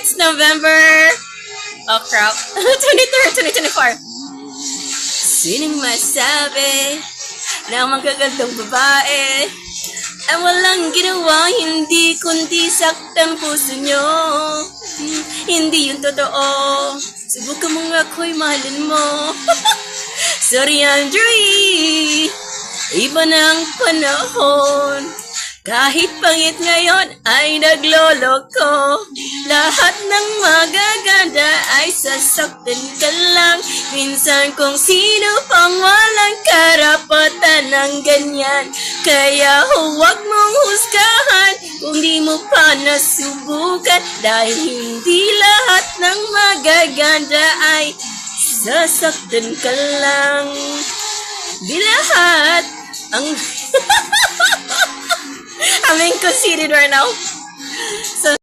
it's November. Oh crap. 23rd, 2024. Sinong masabi na magagandang babae ay walang ginawa, hindi kundi saktang puso nyo. Hindi yun totoo. Subukan mo nga ako'y mahalin mo. Sorry, Andre. Iba na ang panahon. Kahit pangit ngayon ay nagloloko. Lahat ng magaganda ay sasaktan ka lang. Minsan kung sino pang walang karapatan ng ganyan. Kaya huwag mong husgahan kung di mo pa nasubukan. Dahil hindi lahat ng magaganda ay sasaktan ka lang. Di lahat ang... I'm being conceited right now. So